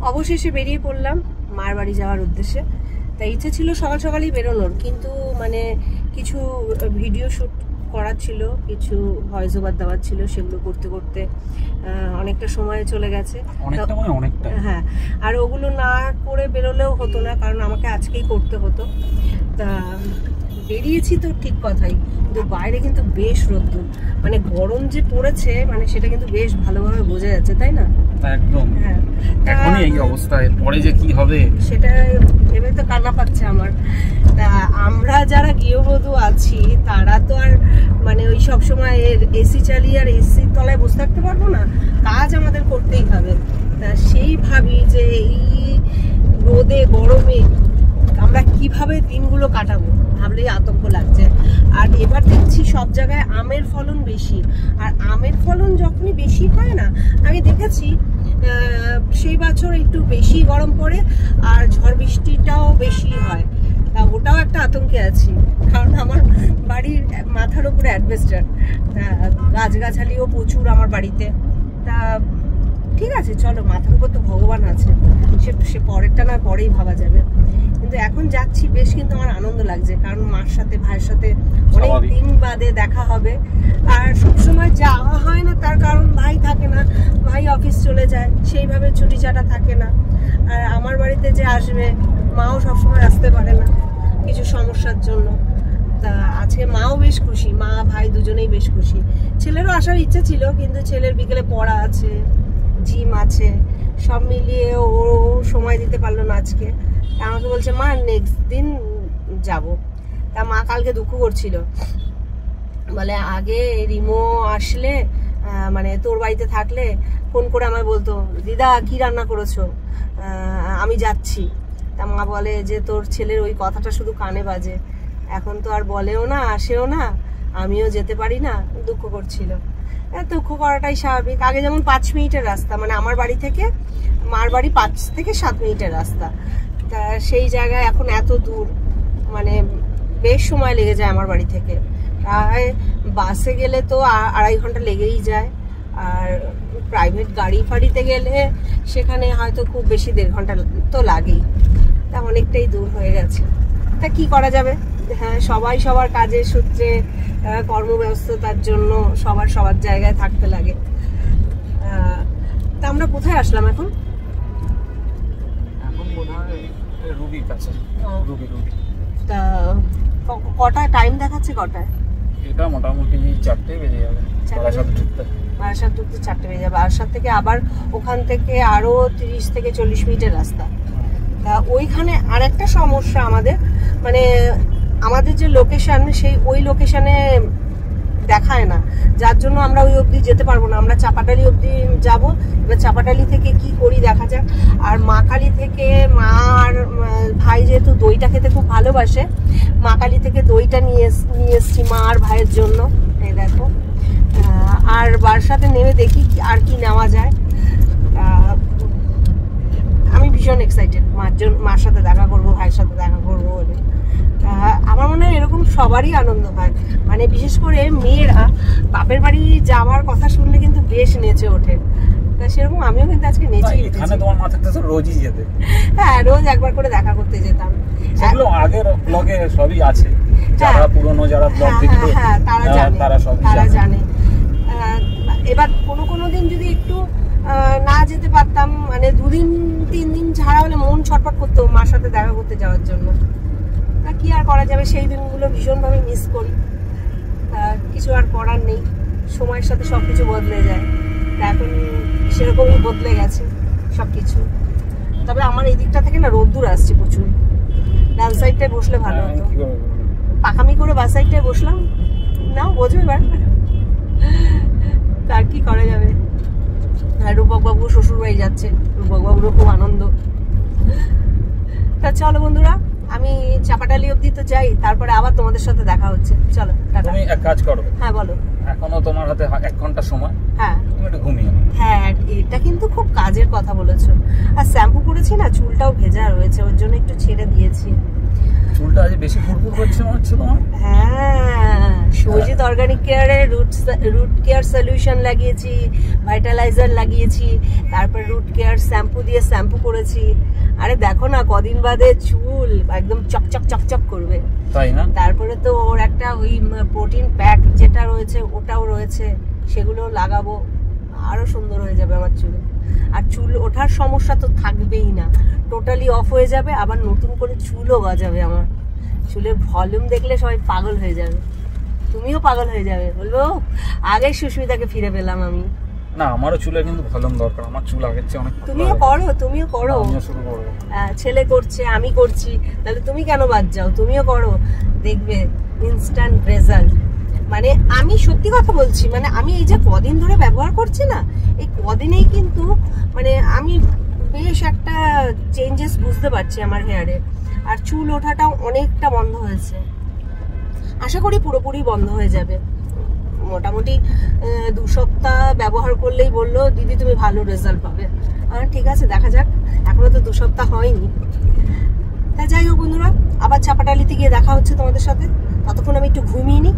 অবশেষে বেরিয়ে পড়লাম মার বাড়ি যাওয়ার উদ্দেশ্যে। তাই ইচ্ছে ছিল সকাল সকালই বেরোনোর, কিন্তু মানে কিছু ভিডিও শ্যুট করার ছিল, কিছু ভয়েস ওভার দেওয়ার ছিল, সেগুলো করতে করতে অনেকটা সময় চলে গেছে। হ্যাঁ, আর ওগুলো না করে বেরোলেও হতো না, কারণ আমাকে আজকেই করতে হতো। তা বেরিয়েছি তো ঠিক কথাই, কিন্তু বাইরে কিন্তু বেশ রোদ্দুর, মানে গরম যে পড়েছে মানে সেটা কিন্তু বেশ ভালোভাবে বোঝা যাচ্ছে, তাই না? একদম। হ্যাঁ, এখনই এই অবস্থায়, পরে যে কি হবে সেটা ভেবে তো কান্না পাচ্ছে আমার। তা আমরা যারা গৃহবধূ আছি তারা তো আর মানে ওই সব সময় এসি চালিয়ে আর এসির তলায় বসে থাকতে পারবো না, কাজ আমাদের করতেই হবে। তা সেই ভাবি যে এই রোদে গরমে আমরা কিভাবে দিনগুলো কাটাবো ভাবলেই আতঙ্ক লাগছে। আর এবার দেখছি সব জায়গায় আমের ফলন বেশি, আর আমের ফলন যখনই বেশি হয় না, আমি দেখেছি সেই বছর একটু বেশি গরম পড়ে আর ঝড় বৃষ্টিটাও বেশি হয়। তা ওটাও একটা আতঙ্কে আছি, কারণ আমার বাড়ির মাথার উপরে অ্যাডভেস্টার, গাছগাছালিও প্রচুর আমার বাড়িতে। তা ঠিক আছে, চলো, মাথার উপর তো ভগবান আছে, সে পরেরটা না পরেই ভাবা যাবে। কিন্তু এখন যাচ্ছি বেশ, কিন্তু আমার আনন্দ লাগছে, কারণ মার সাথে ভাইয়ের সাথে অনেক দিন বাদে দেখা হবে। আর সবসময় যাওয়া হয় না, তার কারণ ভাই থাকে না, ভাই অফিস চলে যায়, সেইভাবে ছুটি ছাটা থাকে না। আর আমার বাড়িতে যে আসবে, মাও সবসময় আসতে পারে না কিছু সমস্যার জন্য। তা আজকে মাও বেশ খুশি, মা ভাই দুজনেই বেশ খুশি। ছেলেরও আসার ইচ্ছা ছিল, কিন্তু ছেলের বিকেলে পড়া আছে, জিম আছে, সব মিলিয়ে ও সময় দিতে পারলো না আজকে। তা আমাকে বলছে মা নেক্সট দিন যাব। তা মা কালকে দুঃখ করছিল, বলে আগে রিমো আসলে মানে তোর বাড়িতে থাকলে ফোন করে আমায় বলতো দিদা কি রান্না করেছো, আমি যাচ্ছি। তা মা বলে যে তোর ছেলের ওই কথাটা শুধু কানে বাজে, এখন তো আর বলেও না, আসেও না, আমিও যেতে পারি না, দুঃখ করছিল। দুঃখ করাটাই স্বাভাবিক। আগে যেমন 5 মিনিটের রাস্তা, মানে আমার বাড়ি থেকে মার বাড়ি 5 থেকে 7 মিনিটের রাস্তা, তা সেই জায়গায় এখন এত দূর, মানে বেশ সময় লেগে যায় আমার বাড়ি থেকে। প্রায় বাসে গেলে তো 2.5 ঘন্টা লেগেই যায়, আর প্রাইভেট গাড়ি ফাড়িতে গেলে সেখানে হয়তো খুব বেশি 1.5 ঘন্টা তো লাগেই। তা অনেকটাই দূর হয়ে গেছে। তা কি করা যাবে, হ্যাঁ, সবাই সবার কাজের সূত্রে কর্মব্যস্ততার জন্য সবার জায়গায় থাকতে লাগে। তা আমরা কোথায় আসলাম এখন? রুবির কাছে। তা কটায় টাইম দেখাচ্ছে, কটায়? এটা মোটামুটি 4টে বেজে যাবে, বারাসাত ঢুকতে 4টে বেজে যাবে। বারাসাত থেকে আবার ওখান থেকে আরো 30 থেকে 40 মিনিটের রাস্তা। তা ওইখানে আরেকটা সমস্যা আমাদের, মানে আমাদের যে লোকেশন, সেই ওই লোকেশনে দেখায় না, যার জন্য আমরা ওই অবধি যেতে পারবো না। আমরা চাপাটালি অবধি যাব, এবার চাপাটালি থেকে কি করি দেখা যাক। আর মা কালী থেকে, মা আর ভাই যেহেতু দইটা খেতে খুব ভালোবাসে, মা কালী থেকে দইটা নিয়ে এসছি মা আর ভাইয়ের জন্য, এই দেখো। আর বারাসাতে নেমে দেখি আর কি নেওয়া যায়। আমি ভীষণ এক্সাইটেড মার সাথে দেখা করবো, ভাইয়ের সাথে দেখা করবো বলে। আমার মনে হয় এরকম সবারই আনন্দ হয়, মানে বিশেষ করে মেয়েরা বাপের বাড়ি যাওয়ার কথা শুনলে কিন্তু বেশ নেচে ওঠে। তা সেরকম আমিও কিন্তু আজকে নেচেই উঠেছি। তোমার মাথাতে তো রোজই যেতে? হ্যাঁ, রোজ একবার করে দেখা করতে যেতাম। সেগুলো আগের ব্লগে সবই আছে, যারা পুরনো যারা ব্লগ দেখতো তারা জানে। এবার কোনো দিন যদি একটু না যেতে পারতাম, মানে 2 দিন 3 দিন ছাড়া হলে মন ছটফট করতো মার সাথে দেখা করতে যাওয়ার জন্য। তা কি আর করা যাবে, সেই দিনগুলো ভীষণভাবে মিস করি। কিছু আর করার নেই, সময়ের সাথে সবকিছু বদলে যায়। এখন সেরকমই বদলে গেছে সবকিছু। তবে আমার এই দিকটা থেকে না রোদ্দুর আসছে প্রচুর, ডান সাইডটায় বসলে ভালো হতো। পাকামি করে বাস সাইডটায় বসলাম, নাও বোঝো এবার। তার কি করা যাবে। রূপক বাবু শ্বশুর বাড়ি যাচ্ছে, রূপক বাবুরও খুব আনন্দ। তা চলো বন্ধুরা, আমি চাপাটালি অবধি তো যাই, তারপরে আবার তোমাদের সাথে দেখা হচ্ছে। চলো টাটা। তুমি এক কাজ করো। হ্যাঁ বলো। এখনো তোমার হাতে 1 ঘন্টা সময়। হ্যাঁ, তুমি একটু ঘুমিয়ে। হ্যাঁ, এটা কিন্তু খুব কাজের কথা বলেছো। আর শ্যাম্পু করেছি না, চুলটাও ভেজা রয়েছে, ওর জন্য একটু ছেড়ে দিয়েছি। চুলটা আজ বেশি ফুরফুর করছে মনে হচ্ছে তোমার। হ্যাঁ, সুজিত অর্গানিক কেয়ারে রুট কেয়ার সলিউশন লাগিয়েছি, ভাইটালাইজার লাগিয়েছি, তারপর রুট কেয়ার শ্যাম্পু দিয়ে শ্যাম্পু করেছি। আরে দেখো না, কদিন বাদে চুল একদম চকচক চকচক করবে, তাই না? তারপরে তো ওর একটা ওই প্রোটিন প্যাক যেটা রয়েছে ওটাও রয়েছে, সেগুলো লাগাবো, আরো সুন্দর হয়ে যাবে আমার চুল। আর চুল ওঠার সমস্যা তো থাকবেই না, টোটালি অফ হয়ে যাবে, আবার নতুন করে চুলও গজাবে। আমার চুলের ভলিউম দেখলে সবাই পাগল হয়ে যাবে, তুমিও পাগল হয়ে যাবে, বলবো আগে সুস্মিতাকে ফিরে পেলাম আমি। না, আমারও চুলের কিন্তু ভলিউম দরকার, আমার চুল আগের চেয়ে অনেক। তুমিও করো, ছেলে করছে, আমি করছি, তাহলে তুমি কেন বাদ যাও? তুমিও করো, দেখবে ইনস্ট্যান্ট রেজাল্ট। মানে আমি সত্যি কথা বলছি, মানে আমি এই যে কদিন ধরে ব্যবহার করছি না, এই কদিনেই কিন্তু মানে আমি বেশ একটা চেঞ্জেস বুঝতে পারছি আমার হেয়ারে। আর চুল ওঠাটাও অনেকটা বন্ধ হয়েছে, আশা করি পুরোপুরি বন্ধ হয়ে যাবে। মোটামুটি 2 সপ্তাহ ব্যবহার করলেই বললো দিদি তুমি ভালো রেজাল্ট পাবে। ঠিক আছে, দেখা যাক, এখনো তো 2 সপ্তাহ হয়নি। তা যাই হোক বন্ধুরা, আবার চাপাটালিতে গিয়ে দেখা হচ্ছে তোমাদের সাথে, ততক্ষণ আমি একটু ঘুমিয়ে নিই।